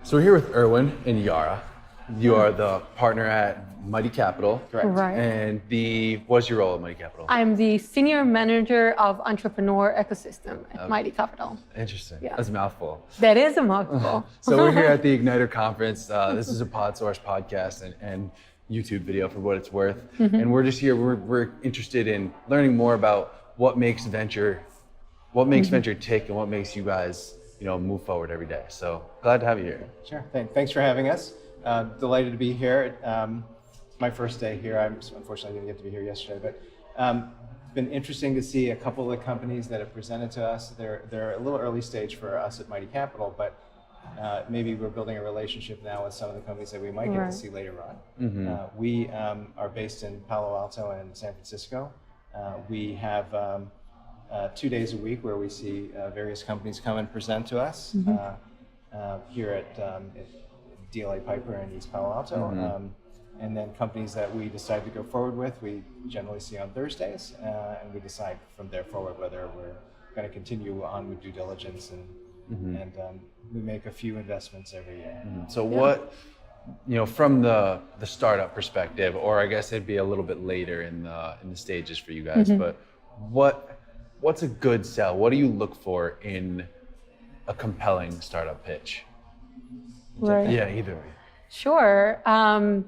So we're here with Erwin and Yara. You are the partner at Mighty Capital. Correct. Right. And what's your role at Mighty Capital? I'm the Senior Manager of Entrepreneur Ecosystem at Mighty Capital. Interesting. Yeah. That's a mouthful. That is a mouthful. So we're here at the Igniter conference. This is a PodSource podcast and YouTube video for what it's worth. And we're just here, we're interested in learning more about what makes venture tick and what makes you guys move forward every day. So glad to have you here. Sure. Thanks for having us. Delighted to be here. It's my first day here. I unfortunately didn't get to be here yesterday, but it's been interesting to see a couple of the companies that have presented to us. They're a little early stage for us at Mighty Capital, but maybe we're building a relationship now with some of the companies that we might get to see later on. We are based in Palo Alto and San Francisco. We have 2 days a week where we see various companies come and present to us here at DLA Piper in East Palo Alto. And then companies that we decide to go forward with, we generally see on Thursdays, and we decide from there forward whether we're going to continue on with due diligence, and we make a few investments every year. So what, from the startup perspective, or I guess it'd be a little bit later in the stages for you guys, but what's a good sell? What do you look for in a compelling startup pitch? Right. Yeah, either way. Sure. I'll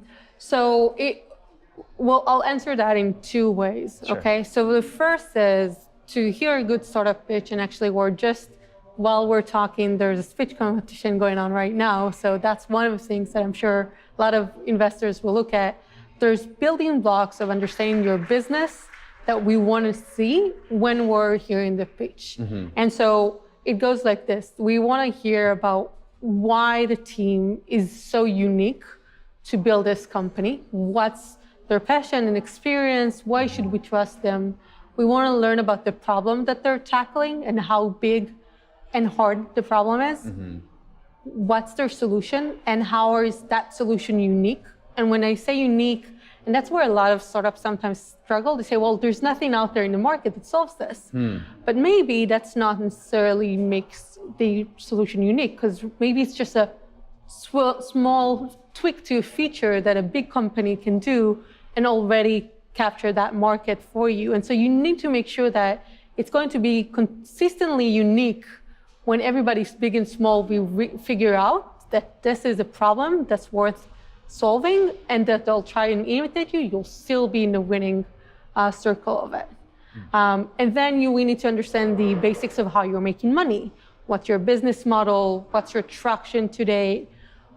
answer that in two ways. Sure. Okay. So the first is to hear a good startup pitch, and actually while we're talking, there's a speech competition going on right now. So that's one of the things that I'm sure a lot of investors will look at. There's building blocks of understanding your business that we want to see when we're hearing the pitch. And so it goes like this. We want to hear about why the team is so unique to build this company. What's their passion and experience? Why should we trust them? We want to learn about the problem that they're tackling and how big and hard the problem is. What's their solution and how is that solution unique? And when I say unique, and that's where a lot of startups sometimes struggle. They say, well, there's nothing out there in the market that solves this. But maybe that's not necessarily makes the solution unique, because maybe it's just a small tweak to a feature that a big company can do and already capture that market for you. And so you need to make sure that it's going to be consistently unique when everybody's big and small, we figure out that this is a problem that's worth solving, and that they'll try and imitate you, you'll still be in the winning circle of it. And then we need to understand the basics of how you're making money. What's your business model? What's your traction today?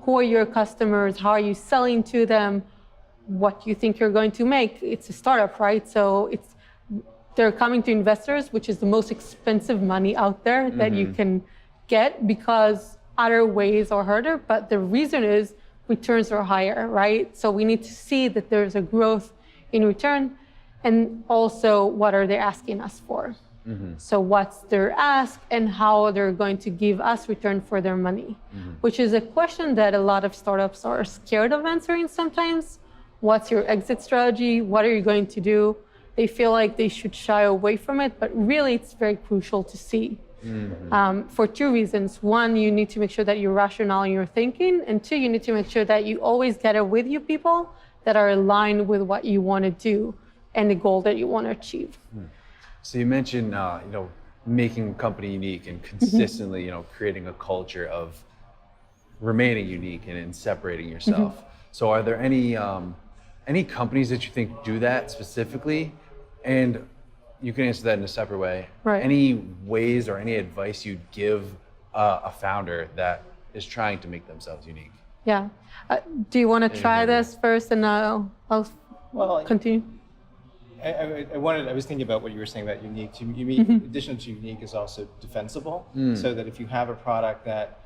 Who are your customers? How are you selling to them? What do you think you're going to make? It's a startup, right? So they're coming to investors, which is the most expensive money out there that you can get, because other ways are harder, but the reason is returns are higher, right? So we need to see that there's a growth in return, and also what are they asking us for? So what's their ask and how they're going to give us return for their money, which is a question that a lot of startups are scared of answering sometimes. What's your exit strategy? What are you going to do? They feel like they should shy away from it, but really it's very crucial to see. For two reasons. One, you need to make sure that you're rational in your thinking, and two, you need to make sure that you always gather with you people that are aligned with what you want to do and the goal that you want to achieve. So you mentioned, making a company unique and consistently, creating a culture of remaining unique and separating yourself. So are there any companies that you think do that specifically? And you can answer that in a separate way. Right. Any ways or any advice you'd give a founder that is trying to make themselves unique? Yeah. Do you want to try this first, and I'll continue? I was thinking about what you were saying about unique. In addition to unique is also defensible, so that if you have a product that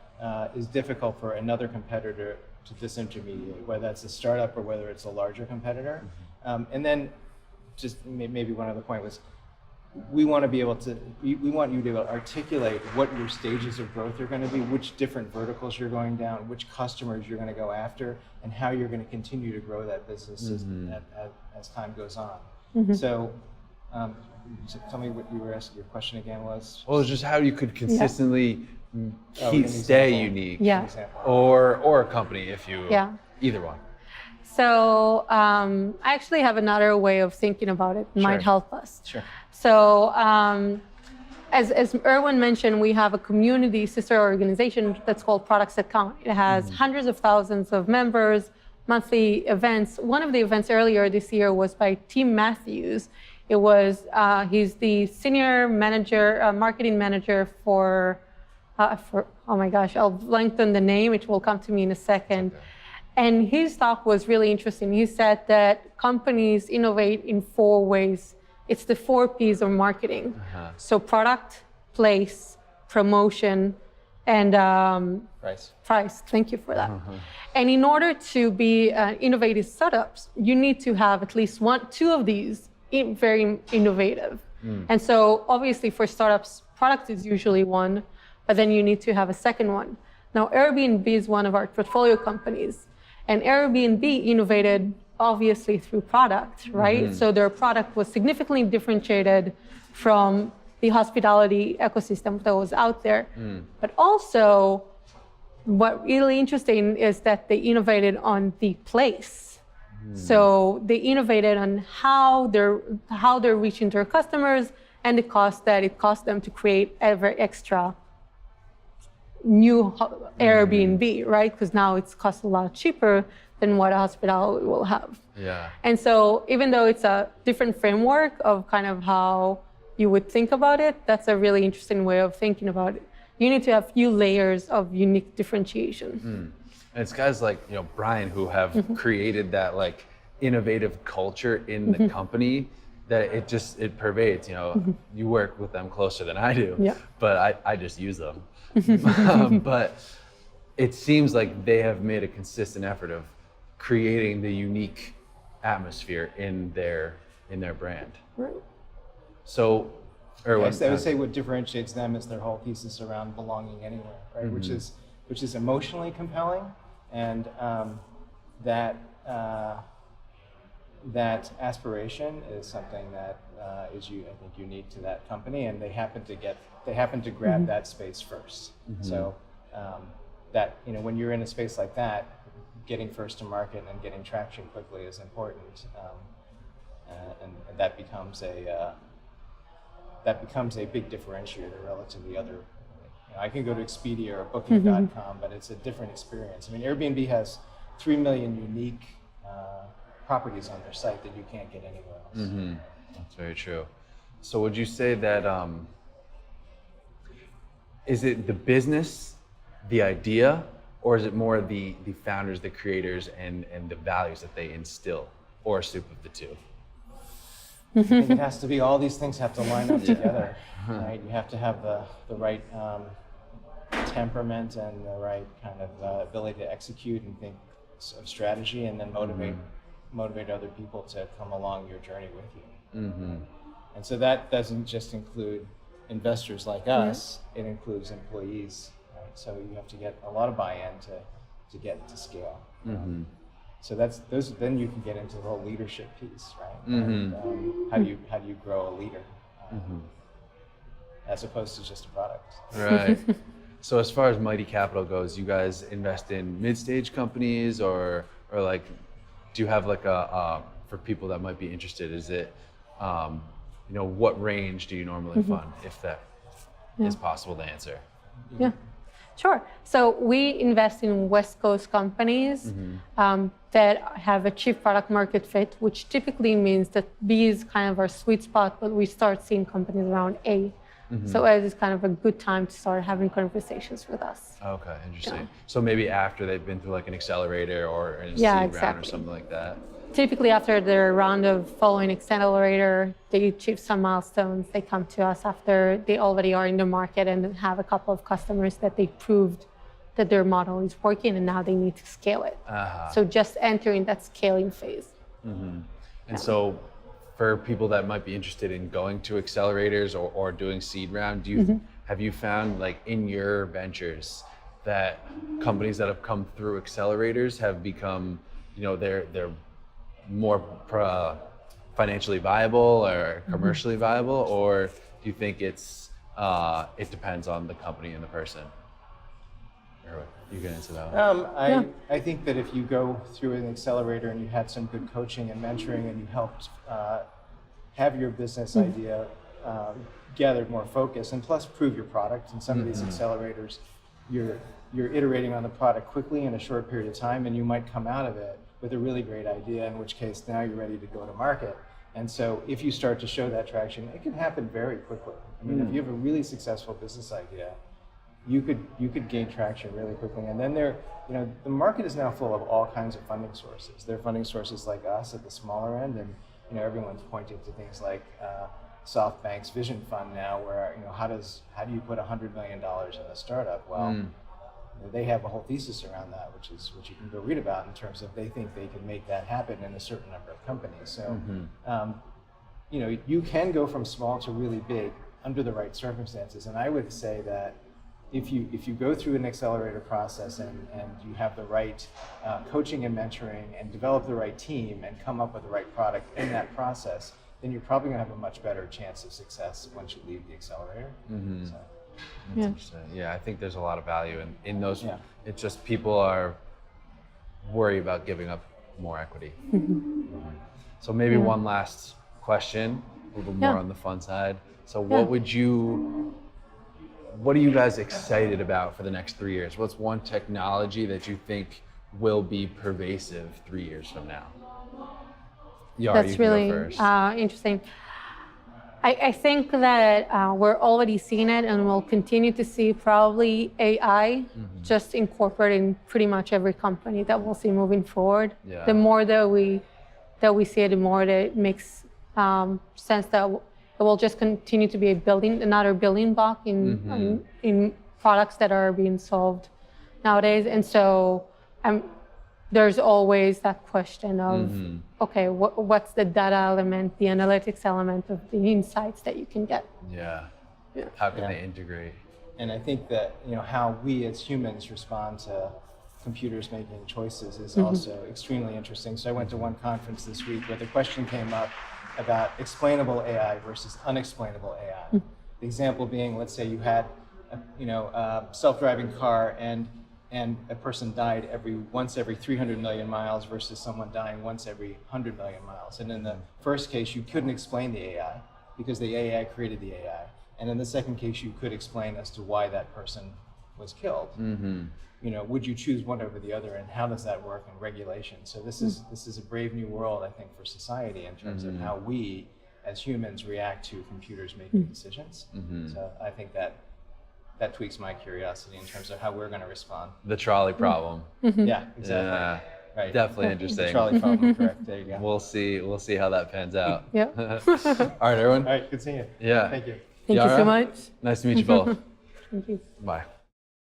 is difficult for another competitor to disintermediate, whether that's a startup or whether it's a larger competitor. And then just maybe one other point was, we want you to be able to articulate what your stages of growth are going to be, which different verticals you're going down, which customers you're going to go after, and how you're going to continue to grow that business as time goes on. So tell me what you were asking, your question again was? Well, it's just how you could consistently stay unique, Yeah. Example. or a company if you Yeah. either one. So I actually have another way of thinking about it. Might Sure. help us. Sure. So as Erwin mentioned, we have a community sister organization that's called Products That Count. It has hundreds of thousands of members, monthly events. One of the events earlier this year was by Tim Matthews. It was, he's the senior manager, marketing manager for, oh my gosh, I'll blank on the name, it will come to me in a second. Okay. And his talk was really interesting. He said that companies innovate in 4 ways. It's the 4 P's of marketing. So product, place, promotion, and price. Thank you for that. And in order to be innovative startups, you need to have at least 2 of these very innovative. And so obviously for startups, product is usually one, but then you need to have a second one. Now Airbnb is one of our portfolio companies, and Airbnb innovated obviously through product, right? So their product was significantly differentiated from the hospitality ecosystem that was out there. But also, what really interesting is that they innovated on the place. So they innovated on how they're reaching their customers and the cost that it cost them to create every extra new Airbnb, right? Because now it's cost a lot cheaper than what a hospitality will have. Yeah. And so even though it's a different framework of kind of how you would think about it, that's a really interesting way of thinking about it. You need to have few layers of unique differentiation. And it's guys like, Brian, who have created that like innovative culture in the company that it pervades. You work with them closer than I do, Yeah. but I just use them. But it seems like they have made a consistent effort of creating the unique atmosphere in their brand. Right. So, Erwin, Yes, I would say what differentiates them is their whole thesis around belonging anywhere, right? Which is emotionally compelling, and that aspiration is something that is, I think, unique to that company, and they happen to grab that space first. So that when you're in a space like that, getting first to market and getting traction quickly is important, and that becomes a big differentiator relative to the other. I can go to Expedia or Booking.com, but it's a different experience. I mean, Airbnb has 3 million unique properties on their site that you can't get anywhere else. That's very true. So would you say that, is it the business, the idea, or is it more the founders, the creators, and the values that they instill, or a soup of the two? I think it has to be, all these things have to line up together, right? You have to have the right temperament and the right kind of ability to execute and think of strategy, and then motivate other people to come along your journey with you. And so that doesn't just include investors like us, it includes employees, right? So you have to get a lot of buy-in to get to scale. So then you can get into the whole leadership piece, right? And, how do you grow a leader as opposed to just a product? Right. So as far as Mighty Capital goes, you guys invest in mid-stage companies, or like, do you have like for people that might be interested, is it, what range do you normally fund, if that is possible to answer? Yeah, sure. So we invest in West Coast companies that have achieved product market fit, which typically means that B is kind of our sweet spot, but we start seeing companies around A. So A is kind of a good time to start having conversations with us. Okay, interesting. Yeah. So maybe after they've been through like an accelerator or a seed round or something like that. Typically after their round of following accelerator, they achieve some milestones. They come to us after they already are in the market and have a couple of customers that they proved that their model is working, and now they need to scale it. So just entering that scaling phase. And so for people that might be interested in going to accelerators or doing seed round, have you found, like, in your ventures that companies that have come through accelerators have become, they're more financially viable or commercially viable, or do you think it depends on the company and the person? Erwin, you can answer that one. I think that if you go through an accelerator and you had some good coaching and mentoring and you helped have your business idea gathered more focus, and plus prove your product. In some of these accelerators, you're iterating on the product quickly in a short period of time, and you might come out of it with a really great idea, in which case now you're ready to go to market. And so if you start to show that traction, it can happen very quickly. I mean, if you have a really successful business idea, you could gain traction really quickly. And then the market is now full of all kinds of funding sources. There are funding sources like us at the smaller end, and everyone's pointing to things like SoftBank's Vision Fund now, where how do you put $100 million in a startup? Well, they have a whole thesis around that, which you can go read about in terms of they think they can make that happen in a certain number of companies. So, you can go from small to really big under the right circumstances. And I would say that if you go through an accelerator process and you have the right coaching and mentoring and develop the right team and come up with the right product in that process, then you're probably going to have a much better chance of success once you leave the accelerator. So. That's interesting. Yeah, I think there's a lot of value in those. Yeah. It's just people are worried about giving up more equity. So maybe one last question, a little more on the fun side. So what are you guys excited about for the next 3 years? What's one technology that you think will be pervasive 3 years from now? Yara, That's really interesting. I think that we're already seeing it, and we'll continue to see probably AI just incorporated in pretty much every company that we'll see moving forward. Yeah. The more that we see it, the more that it makes sense that it will just continue to be another building block in products that are being solved nowadays. And so there's always that question of, okay, what's the data element, the analytics element of the insights that you can get? Yeah. How can they integrate? And I think that how we as humans respond to computers making choices is also extremely interesting. So I went to one conference this week where the question came up about explainable AI versus unexplainable AI. The example being, let's say you had a self-driving car and a person died once every 300 million miles versus someone dying once every 100 million miles. And in the first case, you couldn't explain the AI because the AI created the AI. And in the second case, you could explain as to why that person was killed. Would you choose one over the other, and how does that work in regulation? So this is a brave new world, I think, for society in terms of how we as humans react to computers making decisions. So I think that tweaks my curiosity in terms of how we're going to respond. The trolley problem. Yeah, exactly. Yeah, right. Definitely interesting. The trolley problem, correct. There you go. We'll see how that pans out. Yeah. All right, Erwin. All right, good seeing you. Yeah. Thank you. Thank you so much. Nice to meet you both. Thank you. Bye.